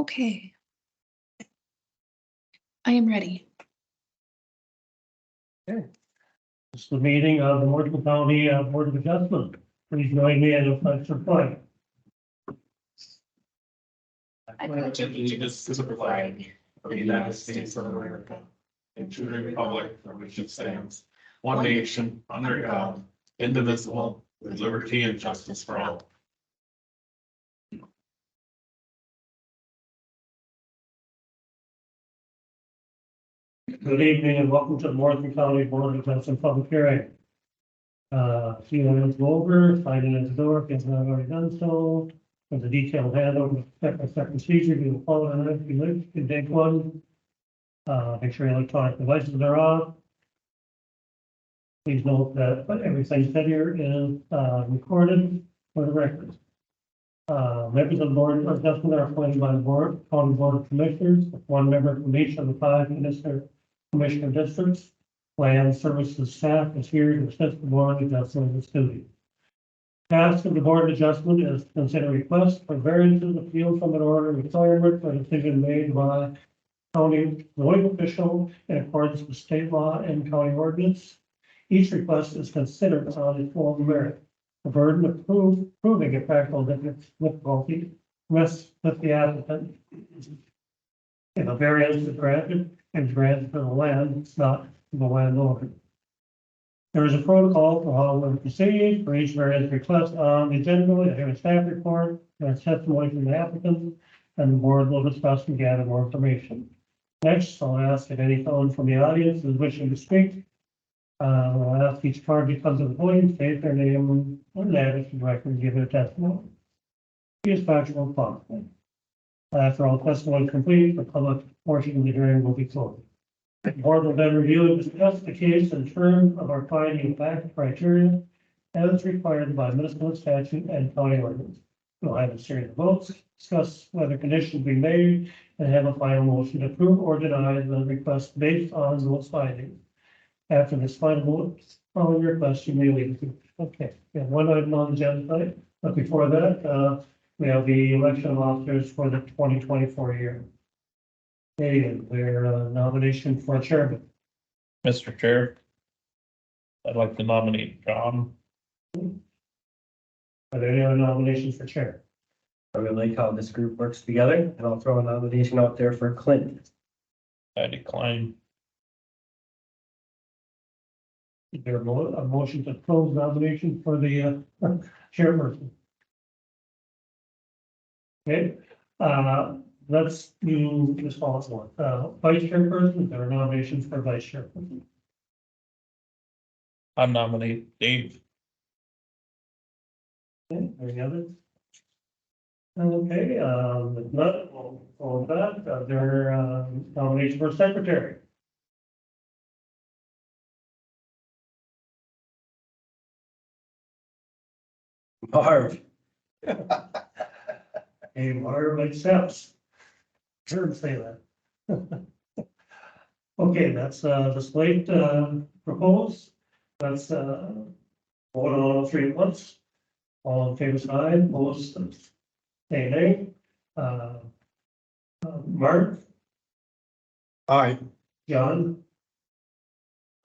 Okay. I am ready. This is the meeting of the Morrison County Board of Adjustment. Please join me in a pledge of flag. I pledge allegiance to the flag of the United States of America and to the republic for which it stands, one nation, under God, indivisible, with liberty and justice for all. Good evening and welcome to the Morrison County Board of Adjustment public hearing. Few minutes over, signing at the door, if you have not already done so. There's a detailed handover, step-by-step procedure, you will follow it if you live, you can take one. Make sure your electronic devices are off. Please note that everything said here is recorded for the record. Members of the Board of Adjustment are appointed by the County Board of Commissioners, with one member from each of the 5 commissioner districts. Land Services staff is here to assist the Board of Adjustment with duty. Task of the Board of Adjustment is to consider requests for variances appealed from an order requirement for a decision made by county zoning official in accordance with state law and county ordinance. Each request is considered on its own merit. The burden of proving a practical difficulty rests with the applicant. If a variance is granted, and granted for the land, it's not the landowner. There is a protocol for how we proceed for each variance request on the agenda. I have a staff report, there's testimony from the applicant, and the board will discuss and gather more information. Next, I'll ask if any phone from the audience is wishing to speak. I'll ask each party to come to the podium, state their name and address and record, and give their testimony. Be as factual as possible. After all testimony is complete, the public portion of the hearing will be closed. The board will then review and discuss the case in terms of our finding of fact criteria as required by municipal statute and county ordinance. We'll have a series of votes, discuss whether conditions be made, and have a final motion to approve or deny the request based on those findings. After this final vote, all your requests you may leave. Okay, we have one item on the agenda tonight, but before that, we have the election of officers for the 2024 year. Okay, their nomination for chairman. Mr. Chair, I'd like to nominate John. Are there any other nominations for chair? I really like how this group works together, and I'll throw a nomination out there for Clint. I decline. Is there a motion to close nomination for the chairperson? Okay, let's do this follows one. Vice chairperson, there are nominations for vice chairperson. I nominate Dave. Okay, any others? Okay, if not, we'll follow that. There are nominations for secretary. Marv. Hey, Marv accepts. Sure, say that. Okay, that's the slate proposed. Let's vote on all 3 at once. All in favor, aye. Opposed, say nay. Marv, Aye. John,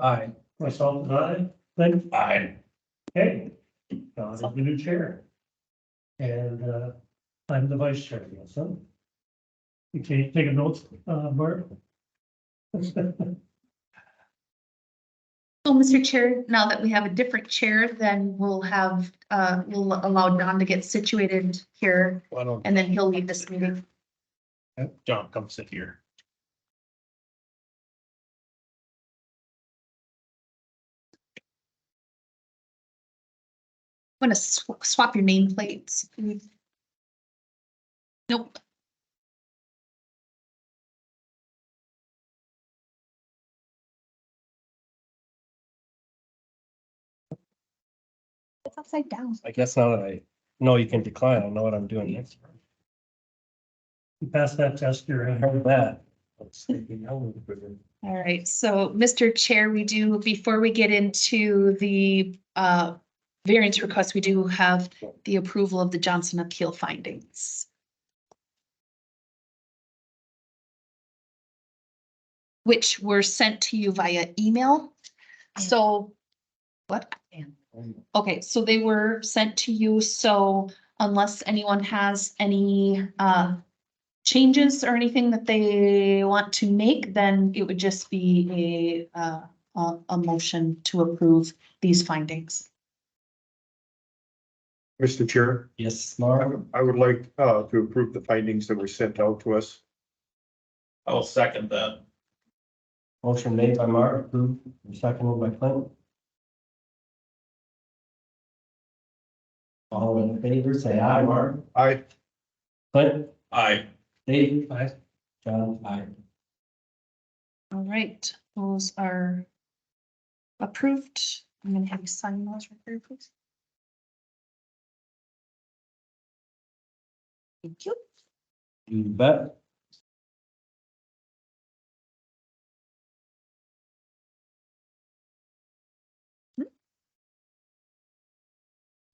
Aye. myself, and I. Then, Aye. okay, John is the new chair. And I'm the vice chair, so. You can take a note, Marv. So, Mr. Chair, now that we have a different chair, then we'll have, we'll allow Don to get situated here, Why don't and then he'll lead this meeting. John come sit here? I'm gonna swap your nameplates. Nope. It's upside down. I guess now that I know you can decline, I know what I'm doing next. You pass that test, you're I in. heard that. All right, so Mr. Chair, we do, before we get into the variance request, we do have the approval of the Johnson appeal findings. which were sent to you via email. So, what? Okay, so they were sent to you, so unless anyone has any changes or anything that they want to make, then it would just be a motion to approve these findings. Mr. Chair, Yes, Laura? I would like to approve the findings that were sent out to us. I'll second that. Motion made by Mark, approved, seconded by Clint. All in favor, say aye, Mark. I, Clint? Aye. Dave? Aye. John? Aye. All right, those are approved. I'm gonna have you sign those right there, please. Thank you. You bet.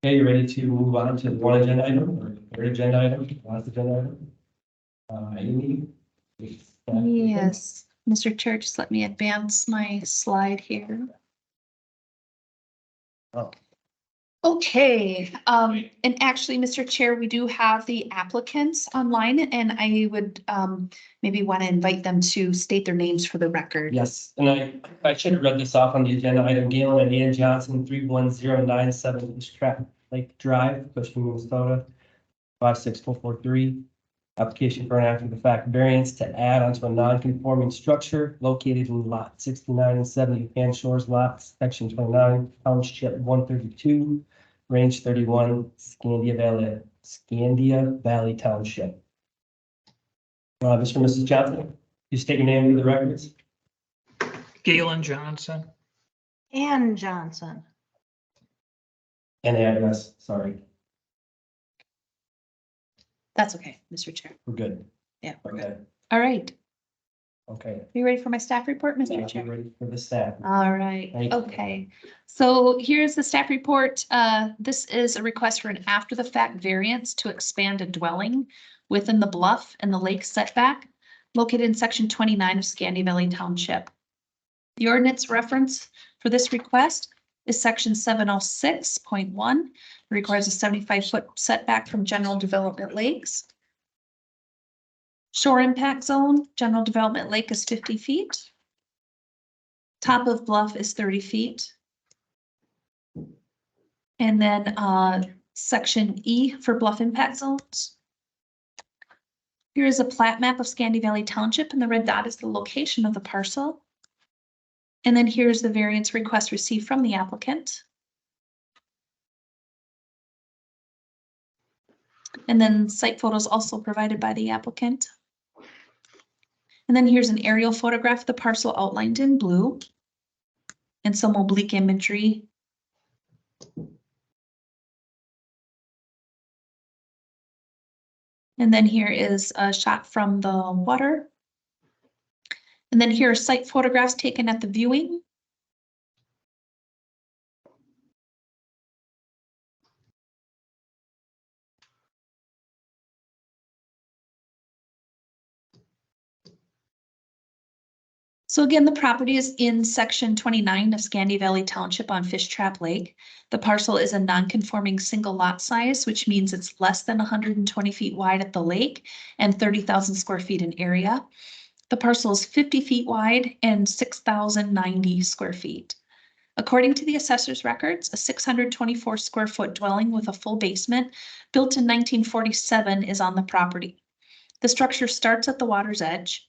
Okay, you ready to move on to one agenda item or third agenda item, last agenda item? Amy? Yes, Mr. Chair, just let me advance my slide here. Oh. Okay, and actually, Mr. Chair, we do have the applicants online and I would maybe want to invite them to state their names for the record. Yes, and I should have read this off on the agenda item. Galen and Ian Johnson, 31097 East Trap Lake Drive, Cushing, Minnesota, 56443. Application for an after the fact variance to add onto a non-conforming structure located in lot 69 and 70 Fan Shores lots, section 29, township 132, range 31, Scandia Valley Township. Mr. and Mrs. Johnson, you state your name for the records. Galen Johnson. Ann Johnson. And address, sorry, That's okay, Mr. Chair. we're good. Yeah, we're good. Okay, All right, okay. are you ready for my staff report, Mr. Now Chair? you're ready for the staff. All right, Thank you. okay. So here's the staff report. This is a request for an after the fact variance to expand a dwelling within the bluff and the lake setback located in section 29 of Scandia Valley Township. The ordinance reference for this request is section 706.1. Requires a 75-foot setback from general development lakes. Shore impact zone, general development lake is 50 feet. Top of bluff is 30 feet. And then section E for bluff impact zones. Here is a plat map of Scandia Valley Township, and the red dot is the location of the parcel. And then here's the variance request received from the applicant. And then site photos also provided by the applicant. And then here's an aerial photograph of the parcel outlined in blue. And some oblique imagery. And then here is a shot from the water. And then here are site photographs taken at the viewing. So again, the property is in section 29 of Scandia Valley Township on Fish Trap Lake. The parcel is a non-conforming single lot size, which means it's less than 120 feet wide at the lake and 30,000 square feet in area. The parcel is 50 feet wide and 6,090 square feet. According to the assessor's records, a 624 square foot dwelling with a full basement built in 1947 is on the property. The structure starts at the water's edge.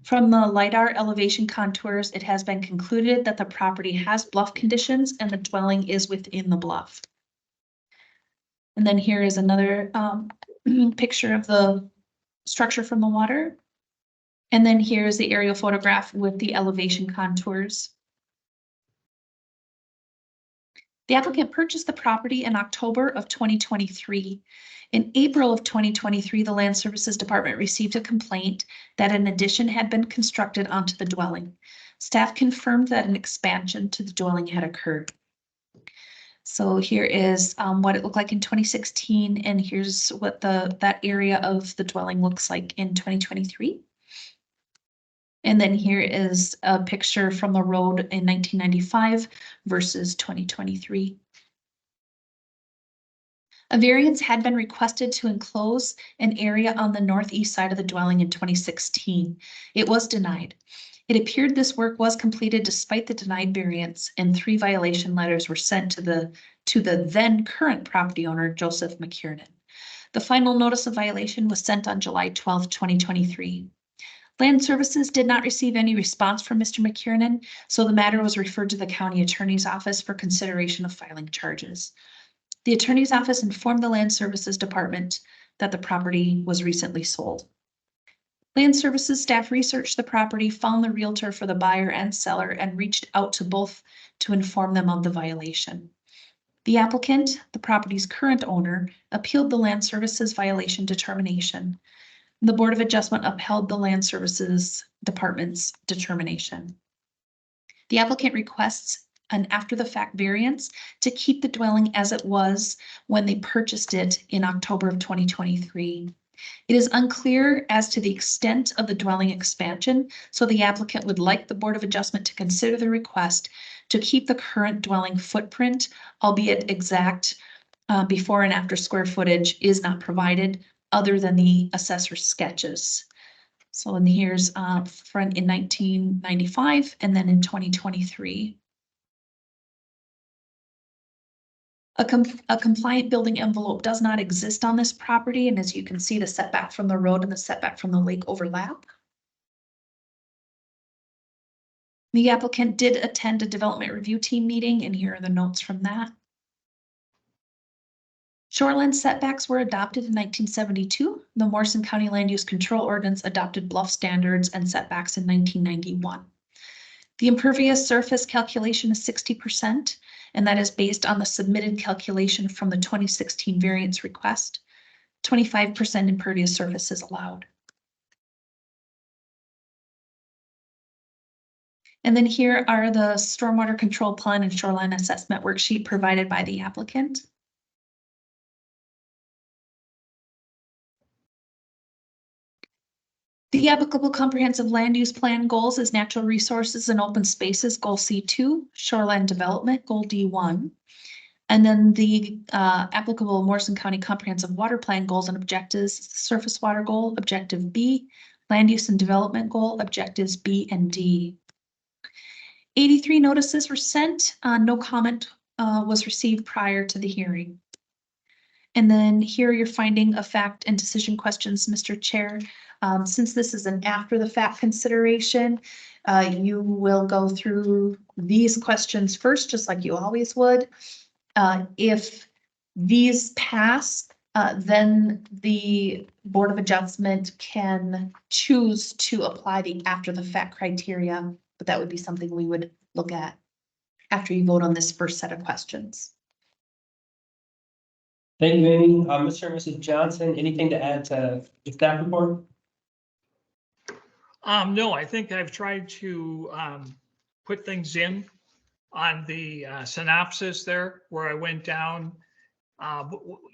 From the LiDAR elevation contours, it has been concluded that the property has bluff conditions and the dwelling is within the bluff. And then here is another picture of the structure from the water. And then here's the aerial photograph with the elevation contours. The applicant purchased the property in October of 2023. In April of 2023, the Land Services Department received a complaint that an addition had been constructed onto the dwelling. Staff confirmed that an expansion to the dwelling had occurred. So here is what it looked like in 2016, and here's what that area of the dwelling looks like in 2023. And then here is a picture from the road in 1995 versus 2023. A variance had been requested to enclose an area on the northeast side of the dwelling in 2016. It was denied. It appeared this work was completed despite the denied variance, and 3 violation letters were sent to the then current property owner, Joseph McKiernan. The final notice of violation was sent on July 12th, 2023. Land Services did not receive any response from Mr. McKiernan, so the matter was referred to the county attorney's office for consideration of filing charges. The attorney's office informed the Land Services Department that the property was recently sold. Land Services staff researched the property, found the realtor for the buyer and seller, and reached out to both to inform them of the violation. The applicant, the property's current owner, appealed the Land Services violation determination. The Board of Adjustment upheld the Land Services Department's determination. The applicant requests an after-the-fact variance to keep the dwelling as it was when they purchased it in October of 2023. It is unclear as to the extent of the dwelling expansion, so the applicant would like the Board of Adjustment to consider the request to keep the current dwelling footprint, albeit exact before and after square footage is not provided other than the assessor's sketches. So and here's front in 1995 and then in 2023. A compliant building envelope does not exist on this property, and as you can see, the setback from the road and the setback from the lake overlap. The applicant did attend a development review team meeting, and here are the notes from that. Shoreline setbacks were adopted in 1972. The Morrison County Land Use Control Ordinance adopted bluff standards and setbacks in 1991. The impervious surface calculation is 60%, and that is based on the submitted calculation from the 2016 variance request. 25% impervious surface is allowed. And then here are the stormwater control plan and shoreline assessment worksheet provided by the applicant. The applicable comprehensive land use plan goals is natural resources and open spaces, goal C2, shoreline development, goal D1. And then the applicable Morrison County comprehensive water plan goals and objectives, surface water goal, objective B, land use and development goal, objectives B and D. 83 notices were sent, no comment was received prior to the hearing. And then here you're finding of fact and decision questions, Mr. Chair. Since this is an after the fact consideration, you will go through these questions first, just like you always would. If these pass, then the Board of Adjustment can choose to apply the after the fact criteria, but that would be something we would look at after you vote on this first set of questions. Thank you, Amy. Mr. and Mrs. Johnson, anything to add to the staff report? No, I think I've tried to put things in on the synopsis there where I went down.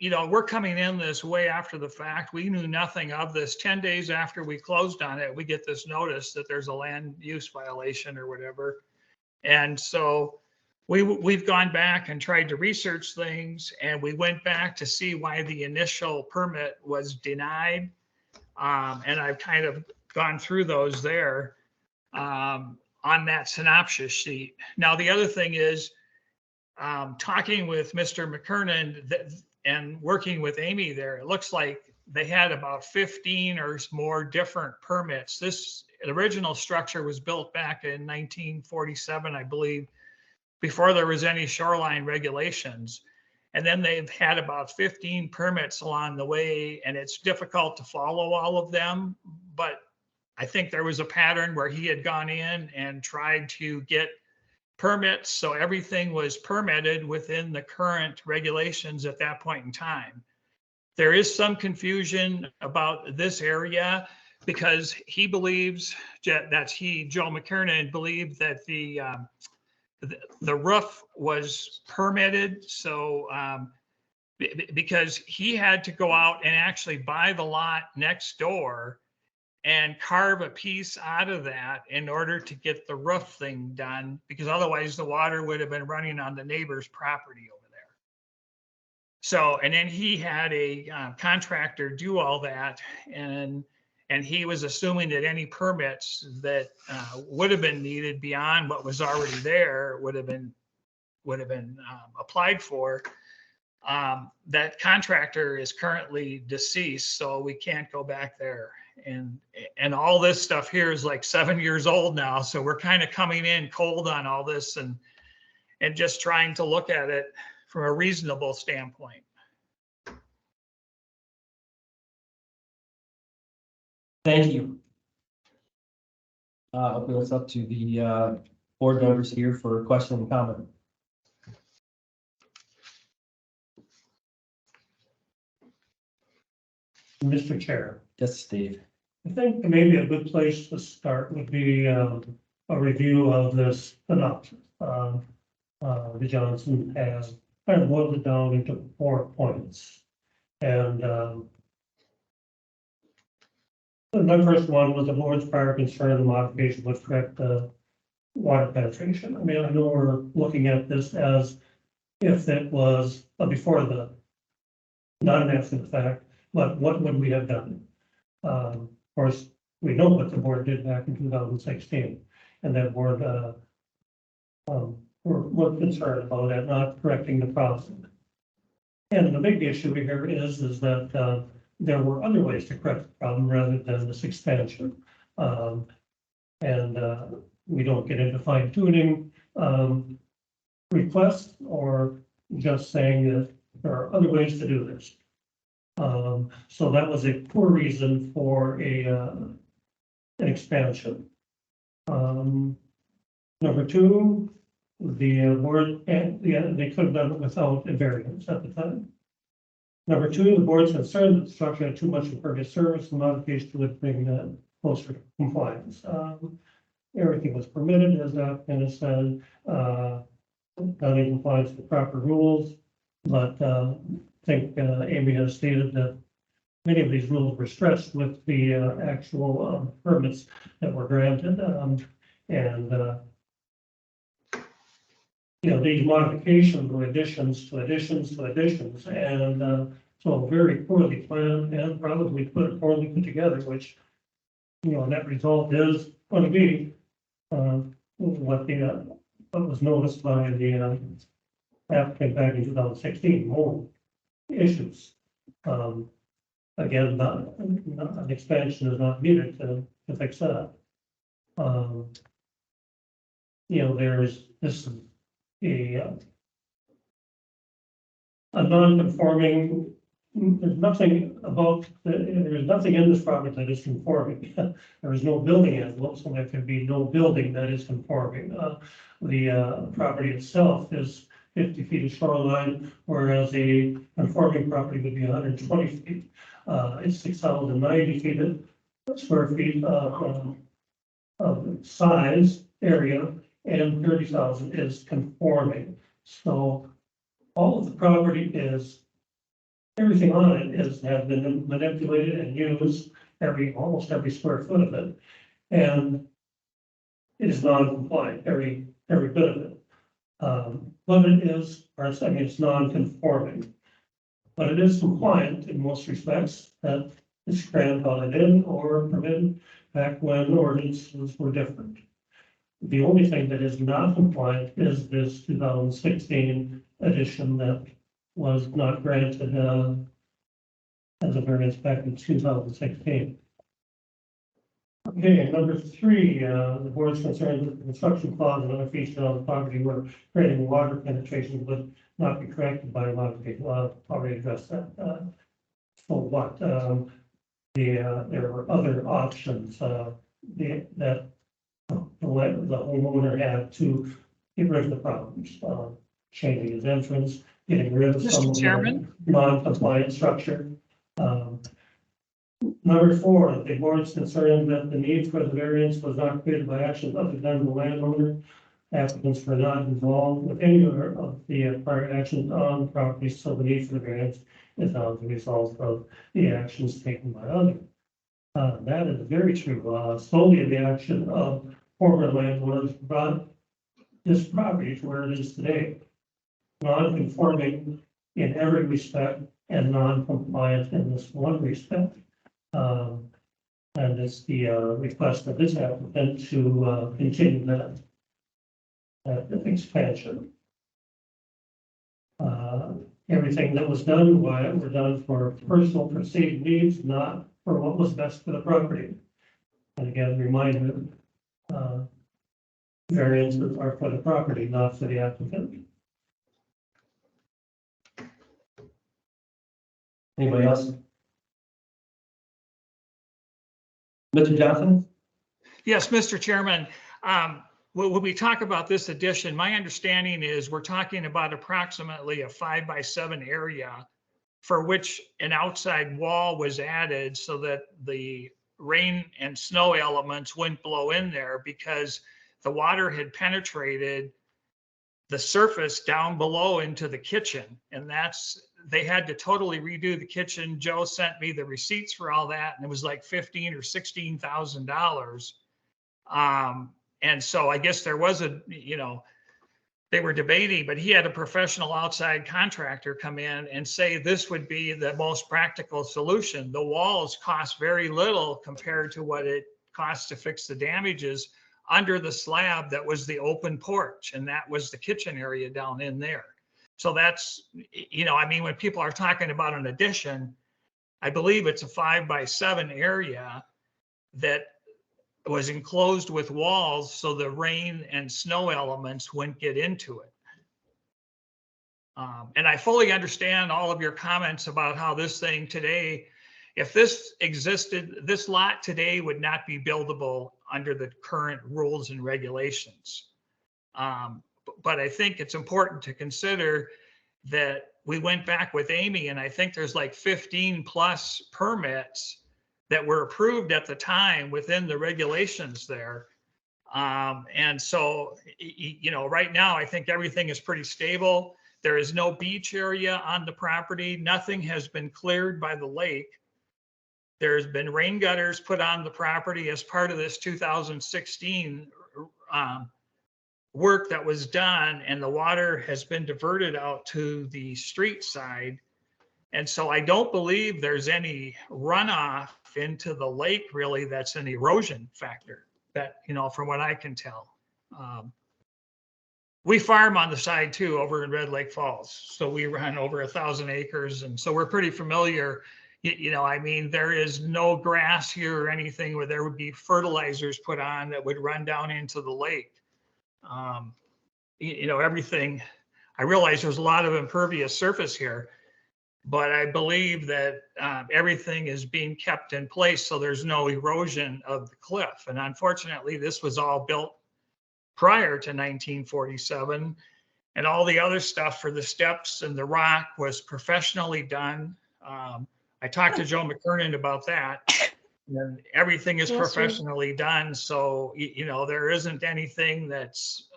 You know, we're coming in this way after the fact. We knew nothing of this. 10 days after we closed on it, we get this notice that there's a land use violation or whatever. And so we've gone back and tried to research things, and we went back to see why the initial permit was denied. And I've kind of gone through those there on that synopsis sheet. Now, the other thing is talking with Mr. McKiernan and working with Amy there, it looks like they had about 15 or more different permits. This original structure was built back in 1947, I believe, before there was any shoreline regulations. And then they've had about 15 permits along the way, and it's difficult to follow all of them. But I think there was a pattern where he had gone in and tried to get permits, so everything was permitted within the current regulations at that point in time. There is some confusion about this area because he believes that Joe McKiernan believed that the roof was permitted. So because he had to go out and actually buy the lot next door and carve a piece out of that in order to get the roof thing done, because otherwise the water would have been running on the neighbor's property over there. So, and then he had a contractor do all that, and he was assuming that any permits that would have been needed beyond what was already there would have been applied for. That contractor is currently deceased, so we can't go back there. And all this stuff here is like 7 years old now, so we're kind of coming in cold on all this and just trying to look at it from a reasonable standpoint. Thank you. Open this up to the board members here for question and comment. Mr. Chair, Yes, Dave. I think maybe a good place to start would be a review of this synopsis. The Johnson has kind of boiled it down into 4 points. And the first one was the board's prior concern the modification would correct the water penetration. I mean, I know we're looking at this as if it was before the, not an after the fact, but what would we have done? Of course, we know what the board did back in 2016, and that board were concerned about it not correcting the problem. And the big issue here is that there were other ways to correct the problem rather than this expansion. We don't get into fine tuning requests or just saying that there are other ways to do this. So that was a poor reason for an expansion. Number 2, the board, and they could have done it without a variance at the time. Number 2, the board's concerned that the structure had too much impervious surface and modification would bring closer to compliance. Everything was permitted, as the applicant said, done in compliance with proper rules, but I think Amy has stated that many of these rules were stretched with the actual permits that were granted. These modifications were additions to additions to additions, and so very poorly planned and probably poorly put together, which, net result is going to be what was noticed by the applicant back in 2016, more issues. Again, an expansion is not needed to fix that. This is a non-conforming. There's nothing in this property that is conforming. There is no building envelope, so there can be no building that is conforming. The property itself is 50 feet of shoreline, whereas a conforming property would be 120 feet. It's 6,090 square feet of size area, and 30,000 is conforming. So all of the property everything on it has been manipulated and used, almost every square foot of it, and it is non-compliant, every bit of it. But it's non-conforming, but it is compliant in most respects. That is grandfathered in or permitted back when ordinances were different. The only thing that is not compliant is this 2016 edition that was not granted as a variance back in 2016. Okay, number 3, the board's concerned that the construction clause and other features on the property where creating water penetration would not be corrected by a modification. Well, I've already addressed that. So what? There were other options that the homeowner had to get rid of the problems, changing his entrance, getting rid of some of the non-compliant structure. Number 4, the board's concerned that the need for the variance was not created by actions other than the landowner. Applicants were not involved with any of the prior actions on the property, so the need for the variance is not the result of the actions taken by others. That is very true. Solely the action of former landlords brought this property to where it is today. Non-conforming in every respect and non-compliant in this one respect. And it's the request of this applicant to continue that expansion. Everything that was done were done for personal perceived needs, not for what was best for the property. And again, reminder, variances are for the property, not for the applicant. Anybody else? Mr. Johnson? Yes, Mr. Chairman, when we talk about this addition, my understanding is we're talking about approximately a 5x7 area for which an outside wall was added so that the rain and snow elements wouldn't blow in there because the water had penetrated the surface down below into the kitchen. And they had to totally redo the kitchen. Joe sent me the receipts for all that, and it was like $15,000 or $16,000. And so I guess there was they were debating, but he had a professional outside contractor come in and say this would be the most practical solution. The walls cost very little compared to what it costs to fix the damages under the slab that was the open porch, and that was the kitchen area down in there. So that's, when people are talking about an addition, I believe it's a 5x7 area that was enclosed with walls so the rain and snow elements wouldn't get into it. And I fully understand all of your comments about how this thing today, if this existed, this lot today would not be buildable under the current rules and regulations. But I think it's important to consider that we went back with Amy, and I think there's like 15 plus permits that were approved at the time within the regulations there. And so, right now, I think everything is pretty stable. There is no beach area on the property. Nothing has been cleared by the lake. There's been rain gutters put on the property as part of this 2016 work that was done, and the water has been diverted out to the street side. And so I don't believe there's any runoff into the lake really that's an erosion factor that, from what I can tell. We farm on the side too, over in Red Lake Falls. So we run over 1,000 acres. And so we're pretty familiar, there is no grass here or anything where there would be fertilizers put on that would run down into the lake. Everything, I realize there's a lot of impervious surface here, but I believe that everything is being kept in place so there's no erosion of the cliff. And unfortunately, this was all built prior to 1947, and all the other stuff for the steps and the rock was professionally done. I talked to Joe McKernan about that, and everything is professionally done. So, there isn't anything that's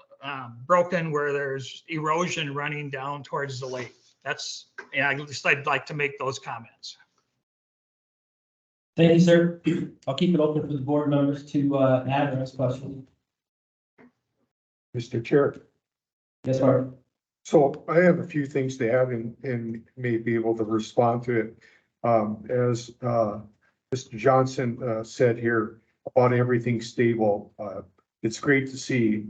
broken where there's erosion running down towards the lake. I'd like to make those comments. Thank you, sir. I'll keep it open for the board members to add or ask questions. Mr. Chair. Yes, sir. So I have a few things to add and may be able to respond to it. As Mr. Johnson said here about everything stable, it's great to see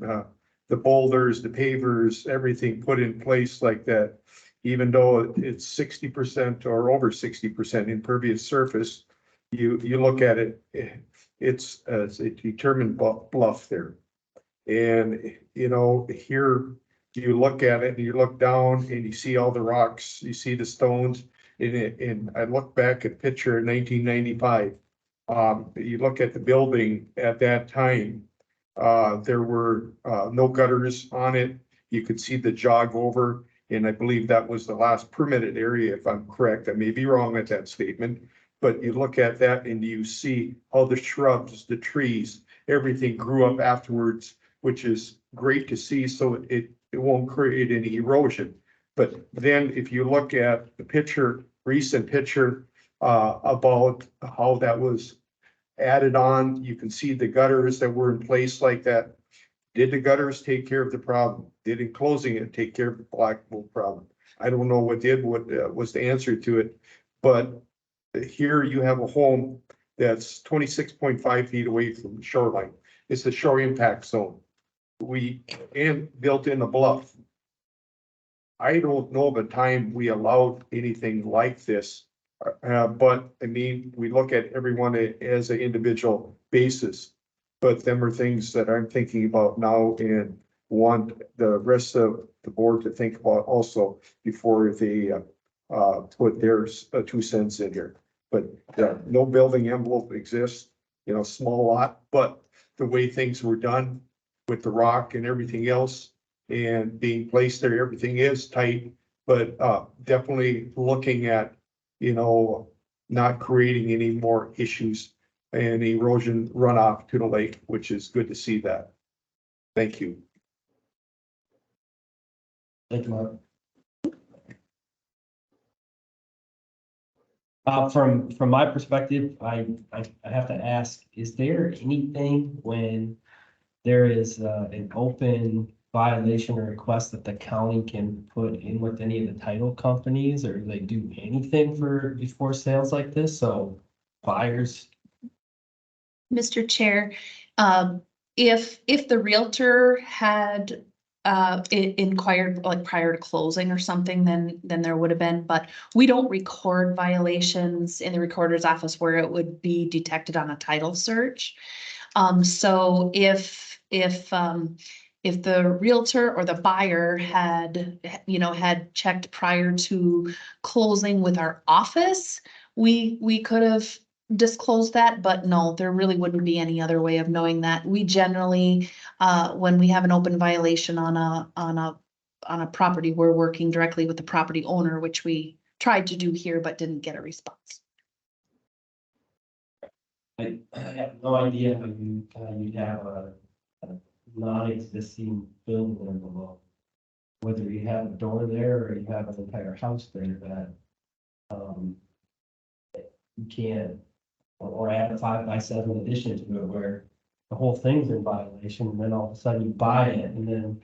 the boulders, the pavers, everything put in place like that. Even though it's 60% or over 60% impervious surface, you look at it, it's a determined bluff there. And, here you look at it and you look down and you see all the rocks, you see the stones. And I look back at picture 1995. You look at the building at that time, there were no gutters on it. You could see the jog over. And I believe that was the last permitted area, if I'm correct. I may be wrong at that statement, but you look at that and you see all the shrubs, the trees, everything grew up afterwards, which is great to see. So it won't create any erosion. But then if you look at the recent picture about how that was added on. You can see the gutters that were in place like that. Did the gutters take care of the problem? Did enclosing it take care of the black mold problem? I don't know what was the answer to it, but here you have a home that's 26.5 feet away from the shoreline. It's the shore impact zone. And built in a bluff. I don't know of a time we allowed anything like this. But I mean, we look at everyone as an individual basis. But them are things that I'm thinking about now and want the rest of the board to think about also before they put their 2 cents in here. But no building envelope exists, small lot, but the way things were done with the rock and everything else and being placed there, everything is tight, but definitely looking at, not creating any more issues and erosion runoff to the lake, which is good to see that. Thank you. Thank you, Mark. From my perspective, I have to ask, is there anything when there is an open violation or request that the county can put in with any of the title companies, or do they do anything before sales like this? So buyers. Mr. Chair, if the realtor had inquired like prior to closing or something, then there would have been, but we don't record violations in the recorder's office where it would be detected on a title search. So if the realtor or the buyer had checked prior to closing with our office, we could have disclosed that, but no, there really wouldn't be any other way of knowing that. We generally, when we have an open violation on a property, we're working directly with the property owner, which we tried to do here, but didn't get a response. I have no idea how you'd have a non-existing building there below. Whether you have a door there or you have an entire house there that you can't, or add a 5x7 addition to it where the whole thing's in violation, and then all of a sudden you buy it, and then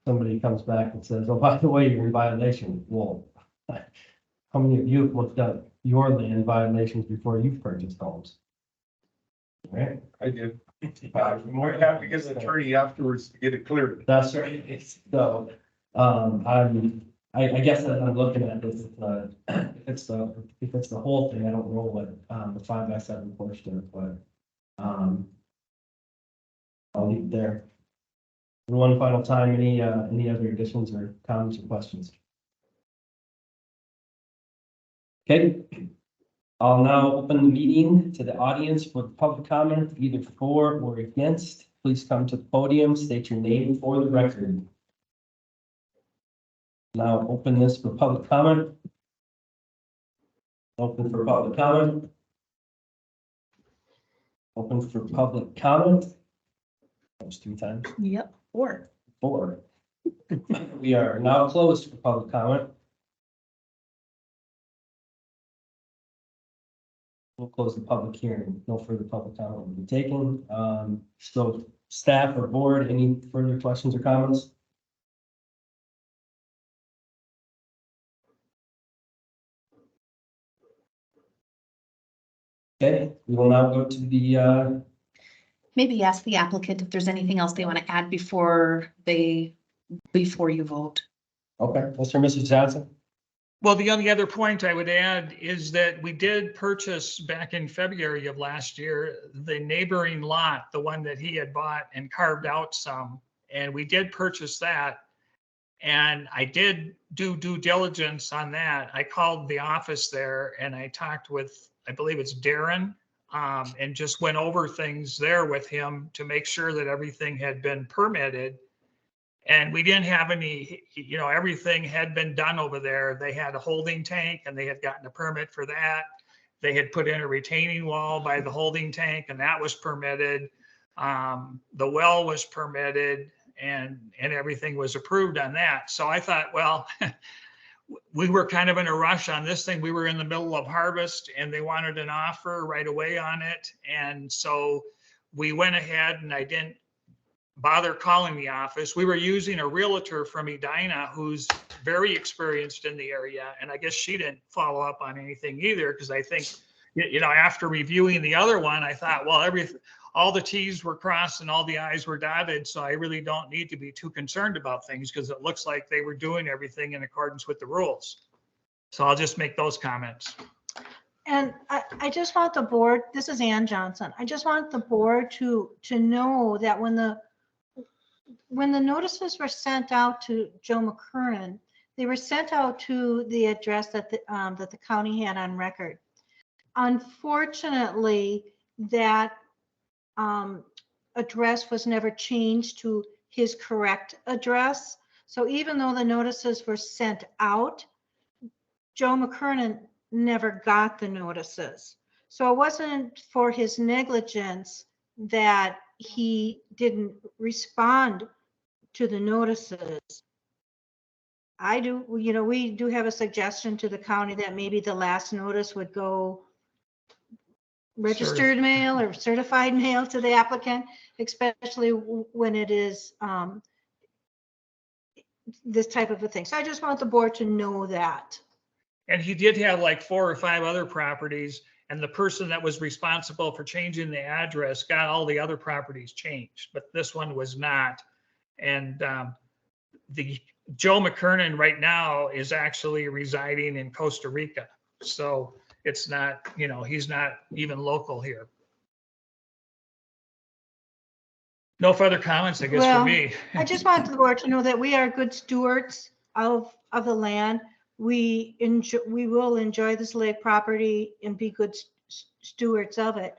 somebody comes back and says, oh, by the way, you're in violation. Well, how many of you have looked up your land violations before you've purchased homes? Right? I did. More happy to get an attorney afterwards to get it cleared. That's right. So, I guess that I'm looking at this, if it's the whole thing, I don't know what, the 5x7 portion is, but, I'll leave it there. One final time, any other additions or comments or questions? Okay. I'll now open the meeting to the audience for public comment, either for or against. Please come to the podium, state your name for the record. Now open this for public comment. Open for public comment. Open for public comment. That was 3 times. Yep. Or 4. We are now closed for public comment. We'll close the public hearing. No further public comment will be taken. So staff or board, any further questions or comments? Okay, we will now go to the, maybe ask the applicant if there's anything else they want to add before you vote. okay, Mr. and Mrs. Johnson. Well, the only other point I would add is that we did purchase back in February of last year, the neighboring lot, the one that he had bought and carved out some, and we did purchase that. And I did do due diligence on that. I called the office there and I talked with, I believe it's Darren, and just went over things there with him to make sure that everything had been permitted. And we didn't have any, everything had been done over there. They had a holding tank and they had gotten a permit for that. They had put in a retaining wall by the holding tank and that was permitted. The well was permitted and everything was approved on that. So I thought, well, we were kind of in a rush on this thing. We were in the middle of harvest and they wanted an offer right away on it. And so we went ahead and I didn't bother calling the office. We were using a realtor from Edina who's very experienced in the area. And I guess she didn't follow up on anything either, because I think, after reviewing the other one, I thought, well, all the Ts were crossed and all the Is were dotted. So I really don't need to be too concerned about things because it looks like they were doing everything in accordance with the rules. So I'll just make those comments. And I just want the board, this is Ann Johnson. I just want the board to know that when the notices were sent out to Joe McKernan, they were sent out to the address that the county had on record. Unfortunately, that address was never changed to his correct address. So even though the notices were sent out, Joe McKernan never got the notices. So it wasn't for his negligence that he didn't respond to the notices. We do have a suggestion to the county that maybe the last notice would go registered mail or certified mail to the applicant, especially when it is this type of a thing. So I just want the board to know that. And he did have like 4 or 5 other properties, and the person that was responsible for changing the address got all the other properties changed, but this one was not. And the Joe McKernan right now is actually residing in Costa Rica. So it's not, he's not even local here. No further comments, I guess, Well, for me. I just want the board to know that we are good stewards of the land. We will enjoy this lake property and be good stewards of it.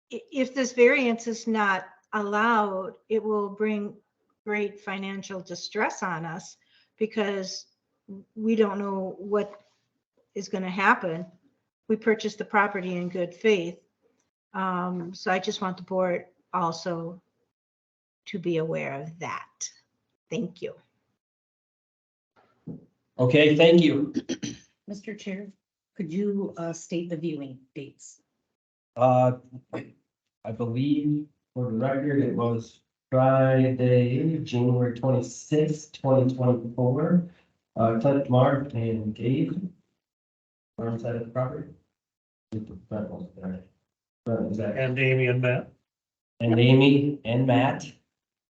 If this variance is not allowed, it will bring great financial distress on us because we don't know what is going to happen. We purchased the property in good faith. So I just want the board also to be aware of that. Thank you. Okay, thank you. Mr. Chair, could you state the viewing dates? I believe for the record, it was Friday, January 26th, 2024. Clint, Mark, and Gabe are inside of the property. Exactly. And Amy and Matt. And Amy and Matt.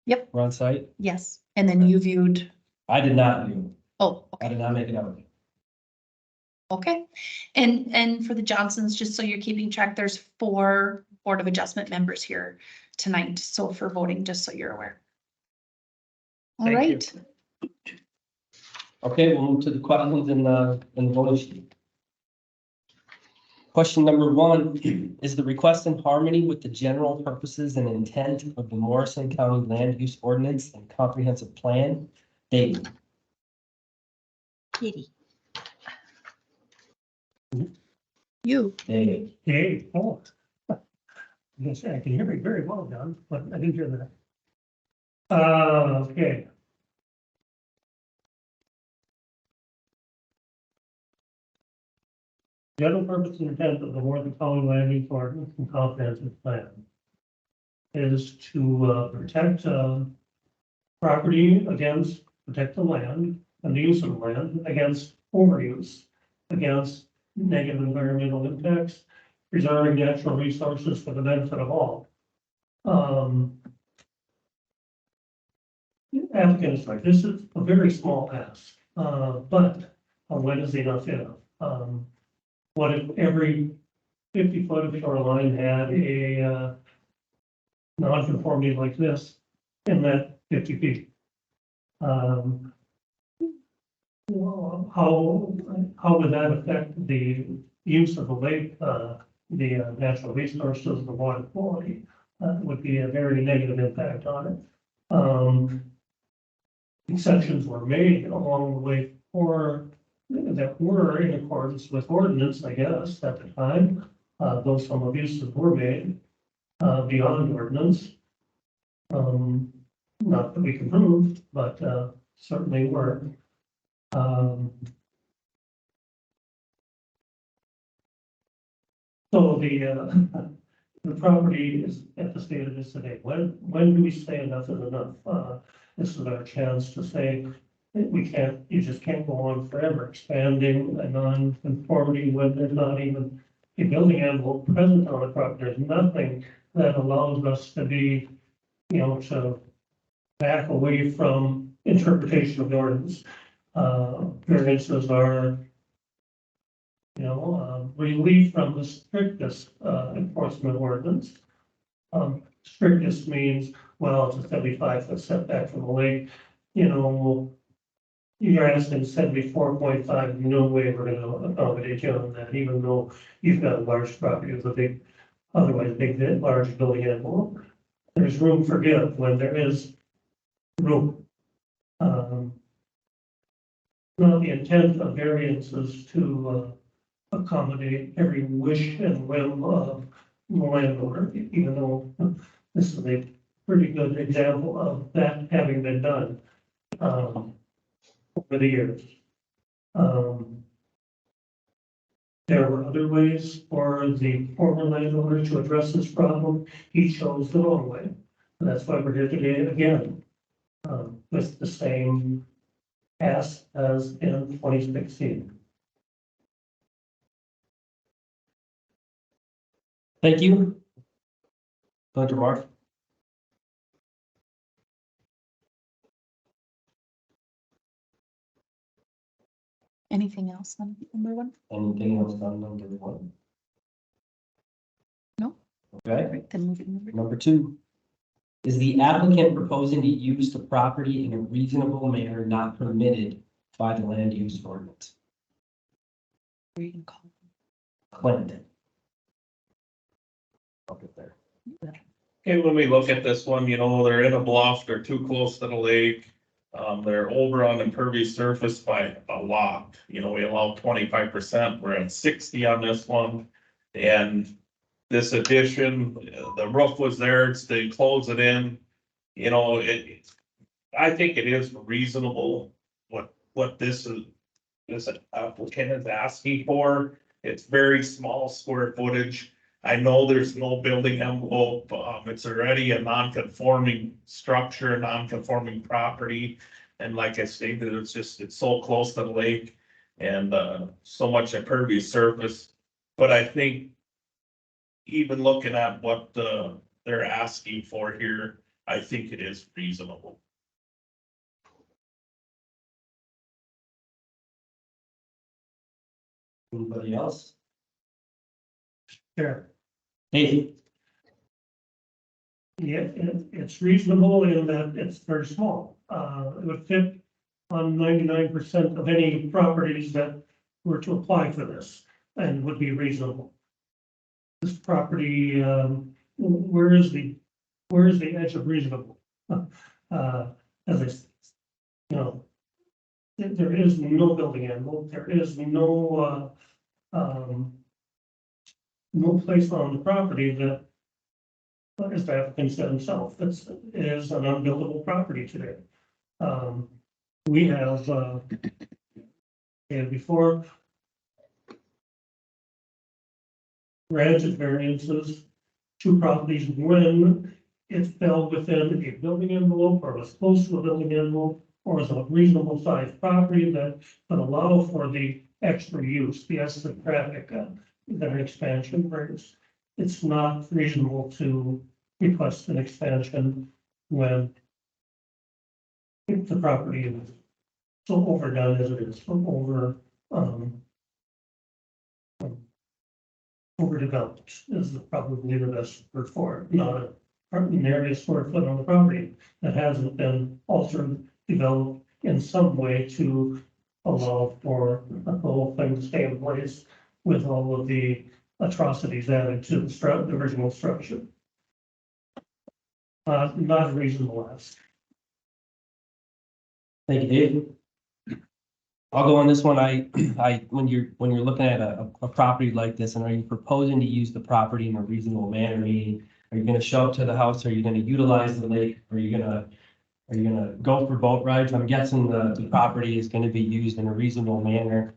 Yep. Were on site. Yes, and then you viewed, I did not view. oh, I okay, did not make it out. okay. And for the Johnsons, just so you're keeping track, there's 4 Board of Adjustment members here tonight, so for voting, just so you're aware. All Thank you. right. Okay, we'll move to the questions in the voting sheet. Question number 1, is the request in harmony with the general purposes and intent of the Morrison County Land Use Ordinance and Comprehensive Plan? Dave. Katie. You. Dave. Hey, oh. Yes, I can hear me very well, John, but I didn't hear that. Okay. General purpose and intent of the Morrison County Land Use Ordinance and Comprehensive Plan is to protect property against, protect the land and the use of the land against overuse, against negative environmental impacts, preserving natural resources for the benefit of all. Applicants like this is a very small ask, but when is enough enough? What if every 50 foot of shoreline had a non-conformity like this in that 50 feet? Well, how would that affect the use of the lake, the natural resources, the water quality? Would be a very negative impact on it. Exceptions were made along the way that were in accordance with ordinance, I guess, at the time. Though some abuses were made beyond ordinance. Not that we can prove, but certainly were. So the property is at the state it is today. When do we say enough is enough? This is our chance to say that you just can't go on forever expanding a non-conformity when there's not even a building envelope present on the property. There's nothing that allows us to be, to back away from interpretation of the ordinance. Variances are, relief from the strictest enforcement ordinance. Strictest means, well, it's a 75-foot setback from the lake, you're asking 74.5, no way we're gonna accommodate you on that, even though you've got a large property with a big, otherwise large building envelope. There's room for give when there is room. Now, the intent of variance is to accommodate every wish and whim of the landowner, even though this is a pretty good example of that having been done over the years. There were other ways for the former landowner to address this problem. He chose the wrong way. And that's why we're here today again, with the same ask as in 2016. Thank you. Dr. Mark. Anything else on number one? Anything else on number one? No. Okay, Right, then moving number two. number two. Is the applicant proposing to use the property in a reasonable manner not permitted by the land use ordinance? You can call. Clinton. I'll get there. Okay, when we look at this one, they're in a bluff, they're too close to the lake. They're over on impervious surface by a lot, we allow 25%, we're at 60 on this one. And this addition, the roof was there, they close it in, I think it is reasonable what this applicant is asking for. It's very small square footage. I know there's no building envelope, it's already a non-conforming structure, non-conforming property. And like I stated, it's so close to the lake and, so much impervious surface. But I think even looking at what, they're asking for here, I think it is reasonable. Anybody else? Sure. Hey, Yeah, it's reasonable in that it's very small. It would fit on 99% of any properties that were to apply for this and would be reasonable. This property, where is the edge of reasonable? As I, there is no building envelope, there is no place on the property that, as the applicant said himself, it is an unbuildable property today. We have, and before granted variances to properties when it fell within a building envelope or was close to a building envelope or was a reasonable sized property that would allow for the extra use, the extra traffic that an expansion brings. It's not reasonable to request an expansion when if the property is so overdone as it is, overdeveloped is probably the best word for it, not an area square foot on the property that hasn't been altered, developed in some way to allow for the whole thing to stay in place with all of the atrocities added to the original structure. Not a reasonable ask. thank you, Dave. I'll go on this one. When you're looking at a property like this, and are you proposing to use the property in a reasonable manner? Meaning, are you gonna show up to the house? Are you gonna utilize the lake? Are you gonna Are you gonna go for boat rides? I'm guessing the property is gonna be used in a reasonable manner.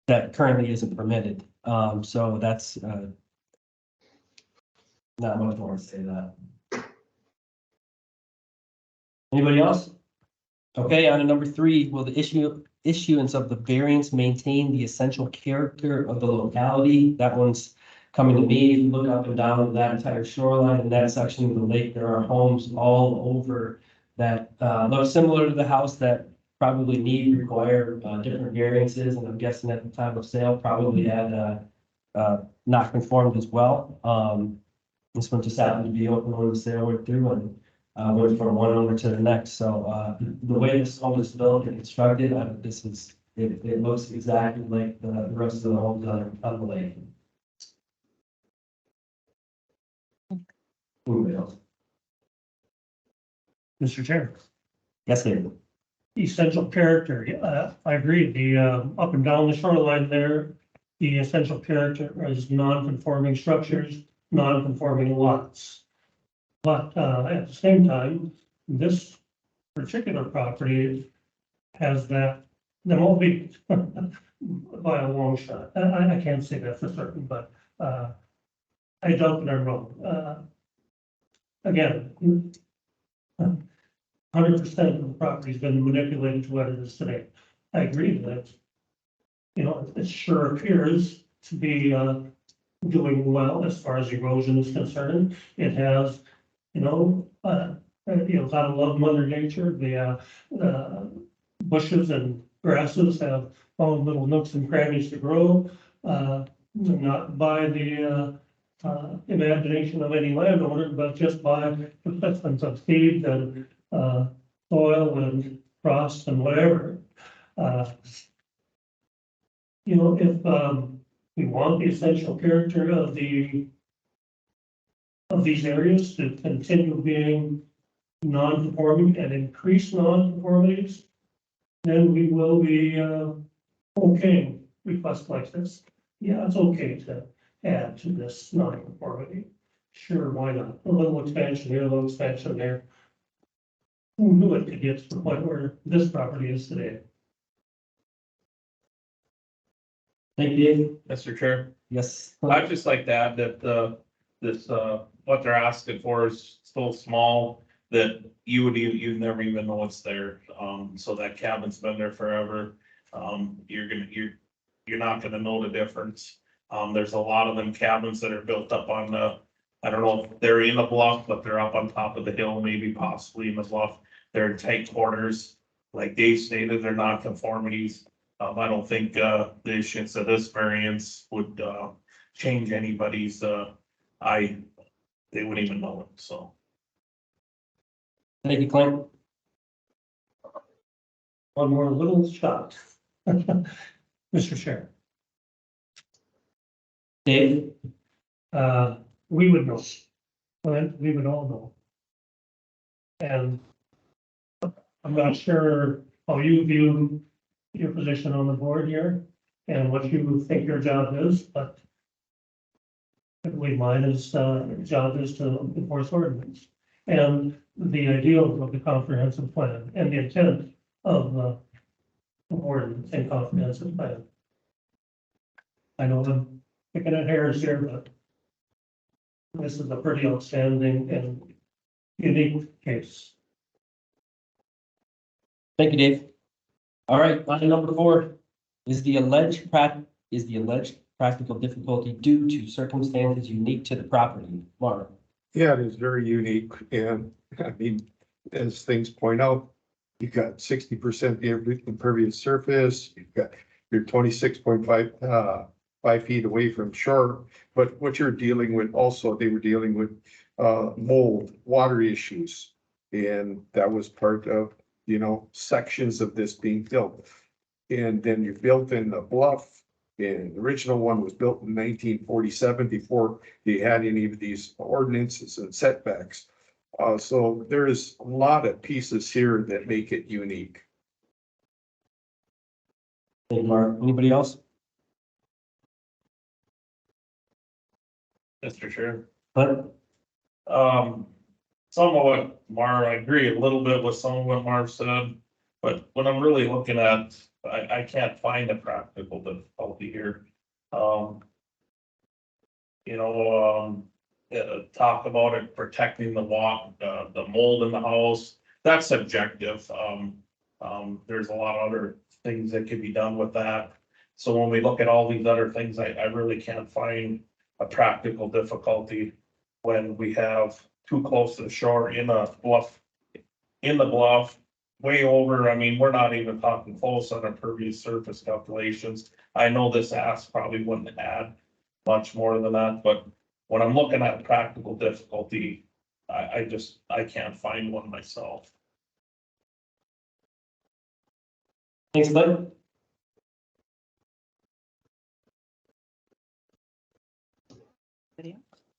That currently isn't permitted. So that's, not much more to say that. Anybody else? Okay, on to number 3, will the issuance of the variance maintain the essential character of the locality? That one's coming to me. If you look up and down that entire shoreline in that section of the lake, there are homes all over that look similar to the house that probably require different variances, and I'm guessing at the time of sale probably had not conformed as well. This one just happened to be open when the sale went through, and went from one owner to the next. So the way this home is built and constructed, it looks exactly like the rest of the homes on the lake. Anybody else? Mr. Chair. Yes, David. Essential character, I agree, the up and down the shoreline there, the essential character is non-conforming structures, non-conforming lots. But at the same time, this particular property has that, there won't be by a long shot. I can't say that for certain, but I doubt that I'm wrong. Again, 100% of the property's been manipulated to what it is today. I agree that, you know, it sure appears to be doing well as far as erosion is concerned. It has, gotta love Mother Nature. The bushes and grasses have all little nooks and crannies to grow, not by the imagination of any landowner, but just by persistence of seeds and soil and frost and whatever. If we want the essential character of these areas to continue being non-conforming and increase non-conformities, then we will be okay requests like this. Yeah, it's okay to add to this non-conformity. Sure, why not? A little expansion here, a little expansion there. Who knew it could get to the point where this property is today? Thank you, Dave. Mr. Chair, Yes. I'd just like to add that, what they're asking for is so small that you'd never even know it's there. So that cabin's been there forever. You're not gonna know the difference. There's a lot of them cabins that are built up on I don't know if they're in a bluff, but they're up on top of the hill, maybe possibly in the bluff. They're in tight quarters. Like Dave stated, they're not conformities. I don't think, the issuance of this variance would, change anybody's, they wouldn't even know it, so. Thank you, Clint. One more little shot. Mr. Chair, Dave? we would know, Clint, we would all know. And I'm not sure how you view your position on the board here and what you think your job is, but I believe mine is, job is to enforce ordinance. And the ideal of the comprehensive plan and the intent of the ordinance and comprehensive plan. I know I'm picking at hairs here, but this is a pretty outstanding and unique case. Thank you, Dave. All right, on to number 4, is the alleged practical difficulty due to circumstances unique to the property? Mark? Yeah, it is very unique, and I mean, as things point out, you've got 60% impervious surface, you've got your 26.5 feet away from shore, but what you're dealing with also, they were dealing with mold, water issues, and that was part of, sections of this being built. And then you're built in the bluff, and the original one was built in 1947 before they had any of these ordinances and setbacks. So there's a lot of pieces here that make it unique. Thank you, Mark. Anybody else? Mr. Chair. Clint? some of what I agree a little bit with some of what Marv said. But when I'm really looking at, I can't find a practical difficulty here. You know, talk about it protecting the the mold in the house, that's subjective. There's a lot of other things that could be done with that. So when we look at all these other things, I really can't find a practical difficulty when we have too close to the shore in a bluff, way over. I mean, we're not even talking close on our pervious surface calculations. I know this ask probably wouldn't add much more than that, but when I'm looking at practical difficulty, I can't find one myself. Thanks, Lynn.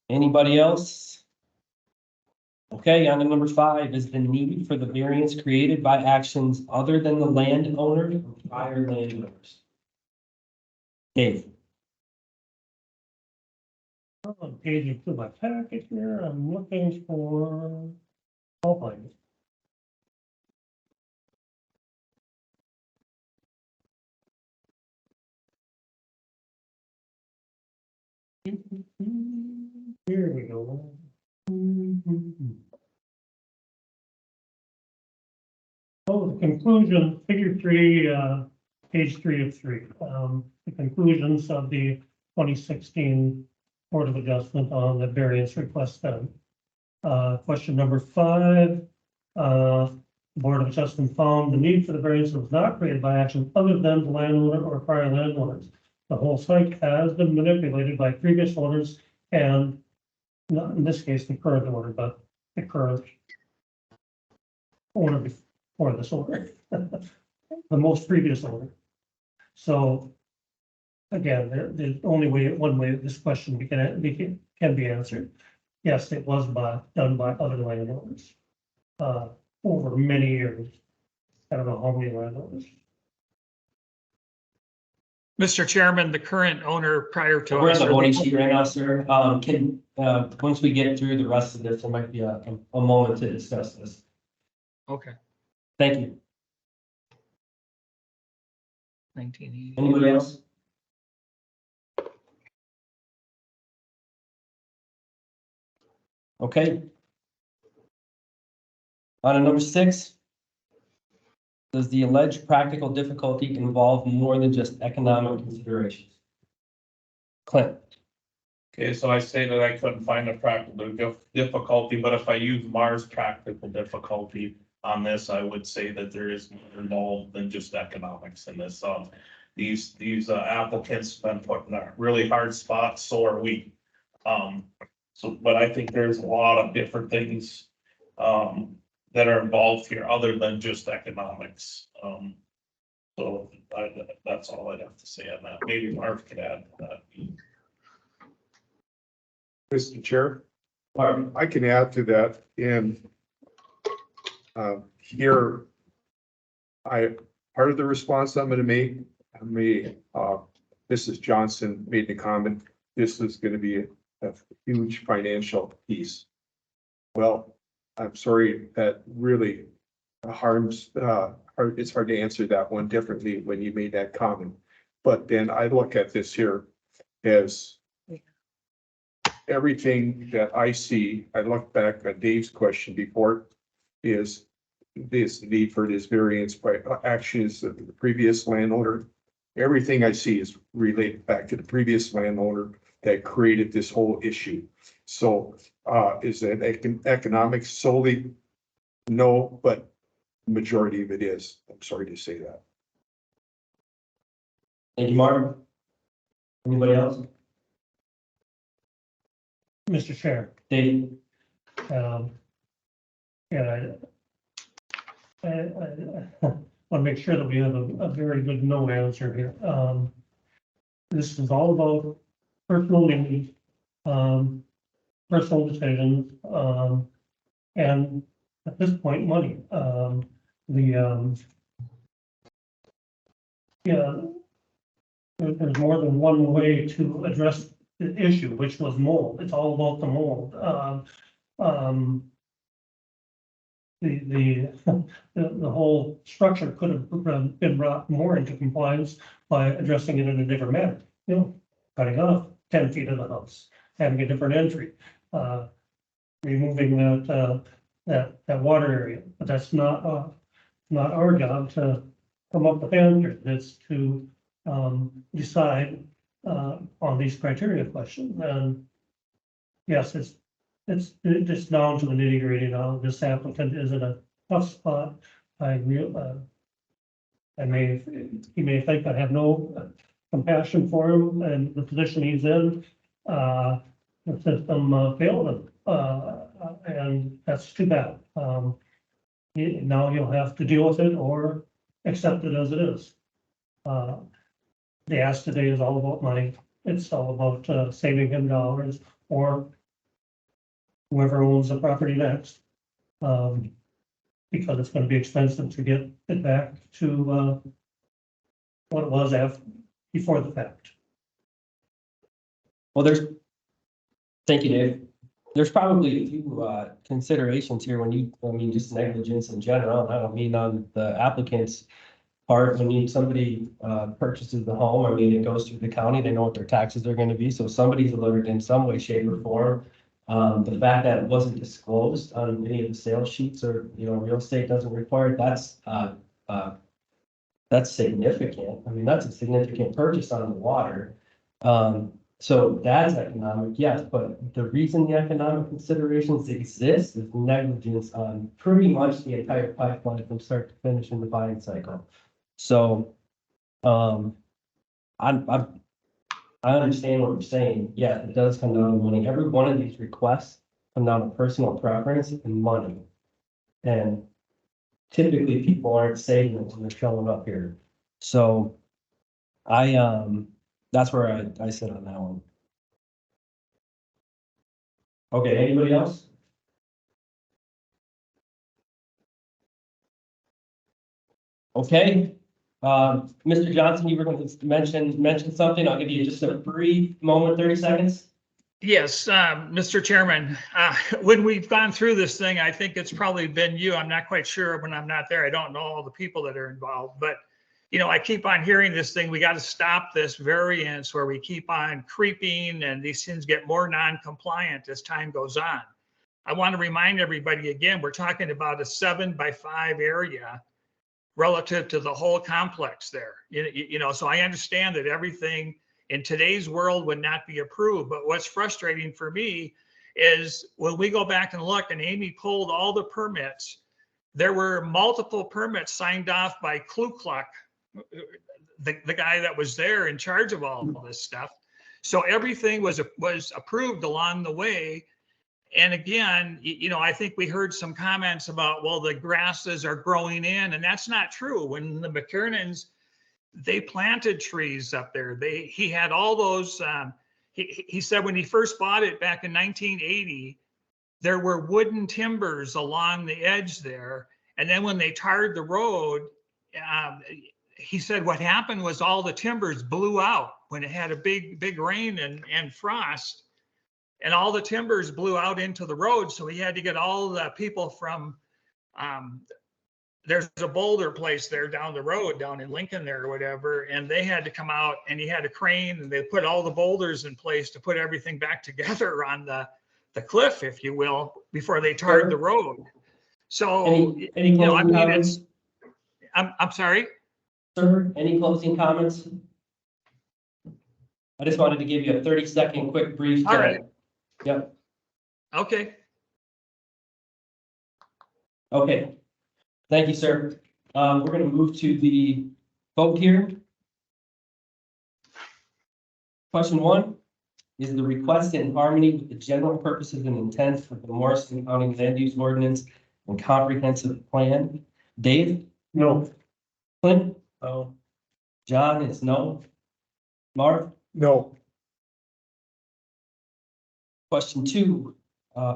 Anybody else? Okay, on to number 5, is the need for the variance created by actions other than the landowner or prior landowners? Dave. On page 2 of my packet here, I'm looking for. I'll find it. Here we go. Oh, the conclusion, figure 3, page 3 of 3, the conclusions of the 2016 Board of Adjustment on the variance request then. Question number 5, Board of Adjustment found the need for the variance was not created by action other than the landowner or prior landowners. The whole site has been manipulated by previous owners and, not in this case, the current owner, but the current owner before this owner, the most previous owner. So again, there's only one way this question can be answered. Yes, it was done by other landowners over many years. I don't know how many landowners. Mr. Chairman, the current owner prior to We're us. on the voting sheet right now, sir. Once we get through the rest of this, there might be a moment to discuss this. Okay, Thank you. 1980. Anybody else? Okay. On to number 6. Does the alleged practical difficulty involve more than just economic considerations? Clint. Okay, so I say that I couldn't find a practical difficulty, but if I use Mars practical difficulty on this, I would say that there is more involved than just economics in this. These applicants have been put in a really hard spot, so are we. But I think there's a lot of different things that are involved here other than just economics. So that's all I'd have to say on that. Maybe Marv could add to that. Mr. Chair, I can add to that in here. Part of the response I'm going to make, Mrs. Johnson made the comment, this is going to be a huge financial piece. Well, I'm sorry, that really harms, it's hard to answer that one differently when you made that comment. But then I look at this here as everything that I see. I look back at Dave's question before, is this need for this variance by actions of the previous landowner. Everything I see is related back to the previous landowner that created this whole issue. So is it economics solely? No, but majority of it is. I'm sorry to say that. Thank you, Martin. Anybody else? Mr. Chair. Dave. Yeah, I want to make sure that we have a very good no answer here. This is all about personal needs, personal decisions, and at this point, money. There's more than one way to address the issue, which was mold. It's all about the mold. the whole structure could have been brought more into compliance by addressing it in a different manner. You know, cutting off 10 feet of the house, having a different entry, removing that water area, but that's not our job to come up with answers. It's to, decide, on these criteria questions, and yes, it's down to the nitty gritty now. This applicant is in a tough spot. He may think I have no compassion for him and the position he's in. The system failed him, and that's too bad. Now you'll have to deal with it or accept it as it is. The ask today is all about money. It's all about saving him dollars or whoever owns the property next. Because it's gonna be expensive to get it back to what it was before the fact. Well, thank you, Dave. There's probably a few considerations here just negligence in general. And I don't mean on the applicant's part. When somebody purchases the home, it goes through the county, they know what their taxes are gonna be, so somebody's alerted in some way, shape, or form. The fact that it wasn't disclosed on any of the sales sheets or, real estate doesn't require it, that's significant. That's a significant purchase on the water. So that's economic, yes, but the reason the economic considerations exist is negligence on pretty much the entire pipeline from start to finish in the buying cycle. So, I understand what you're saying. Yeah, it does come down to money. Every one of these requests come down to personal preference and money. And typically people aren't saying it when they're showing up here. So that's where I sit on that one. Okay, anybody else? Okay, Mr. Johnson, you were going to mention something. I'll give you just a brief moment, 30 seconds. Yes, Mr. Chairman, when we've gone through this thing, I think it's probably been you. I'm not quite sure when I'm not there. I don't know all the people that are involved, but I keep on hearing this thing. We got to stop this variance where we keep on creeping and these things get more non-compliant as time goes on. I want to remind everybody again, we're talking about a 7x5 area relative to the whole complex there. So I understand that everything in today's world would not be approved. But what's frustrating for me is when we go back and look, and Amy pulled all the permits, there were multiple permits signed off by Klukluck, the guy that was there in charge of all of this stuff. So everything was approved along the way. And again, I think we heard some comments about, well, the grasses are growing in, and that's not true. When the McKernans, they planted trees up there. He had all those, he said when he first bought it back in 1980, there were wooden timbers along the edge there. And then when they tarred the road, he said what happened was all the timbers blew out when it had a big rain and frost. And all the timbers blew out into the road. So he had to get all the people from, there's a boulder place there down the road, down in Lincoln there or whatever. And they had to come out and he had a crane and they put all the boulders in place to put everything back together on the cliff, if you will, before they tarred the road. So, Any closing comments? I'm sorry? Sir, any closing comments? I just wanted to give you a 30-second quick brief. All right. Yep. Okay. Okay. Thank you, sir. We're going to move to the vote here. Question 1, is the request in harmony with the general purposes and intents of the Morrison County Land Use Ordinance and Comprehensive Plan? Dave? No. Clint? No. John is no. Marv? No. Question 2,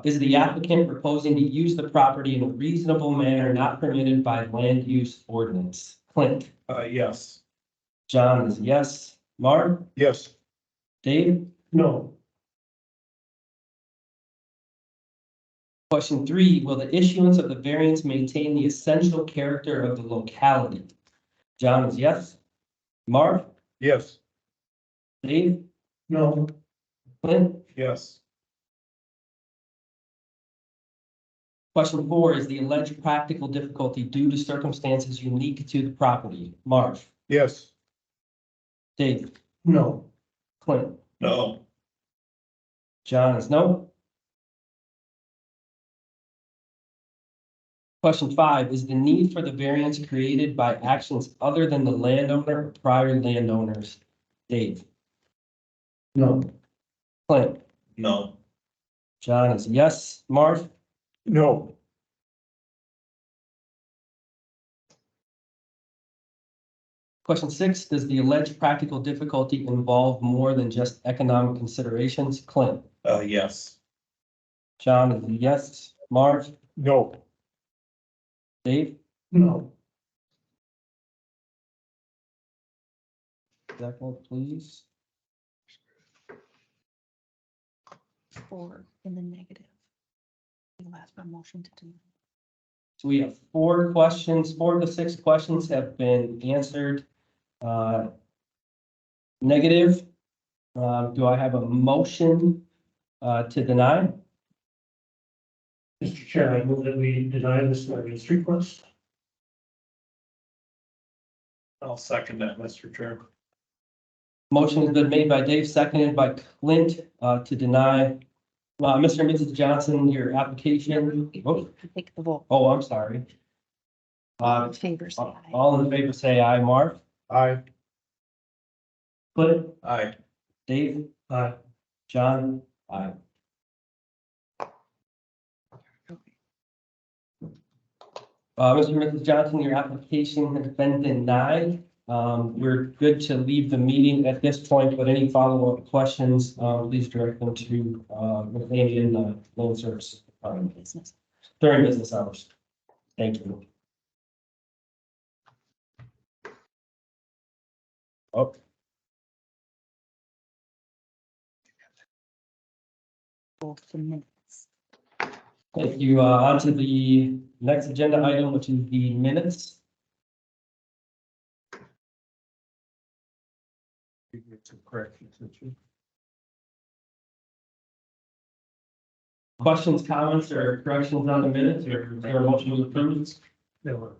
is the applicant proposing to use the property in a reasonable manner not permitted by land use ordinance? Clint? Yes. John is yes. Marv? Yes. Dave? No. Question 3, will the issuance of the variance maintain the essential character of the locality? John is yes. Marv, Yes. Dave, No. Clint? Yes. Question 4, is the alleged practical difficulty due to circumstances unique to the property? Marv, Yes. Dave, No. Clint? No. John is no. Question 5, is the need for the variance created by actions other than the landowner or prior landowners? Dave, No. Clint? No. John is yes. Marv, No. question 6, does the alleged practical difficulty involve more than just economic considerations? Clint? Yes. John is yes. Marv, No. Dave? No. Second, please. Or in the negative. You'll ask for a motion to do. So we have 4 questions. 4 of the 6 questions have been answered. Negative. Do I have a motion to deny? Mr. Chair, I move that we deny this variance request. I'll second that, Mr. Chair. Motion has been made by Dave, seconded by Clint to deny. Mr. and Mrs. Johnson, your application. Take the vote. Oh, I'm sorry. All in favor, say aye. All in favor, say aye. Marv, Aye. Clint, Aye. Dave, Aye. John, aye. Mr. and Mrs. Johnson, your application has been denied. We're good to leave the meeting at this point, but any follow-up questions, please direct them to, Ms. Amy in the loan service department Business. during business hours. Thank you. Oh, Both the minutes. thank you. On to the next agenda item, which is the minutes. Questions, comments, or corrections on the minutes, or is there a motion to approve? There were.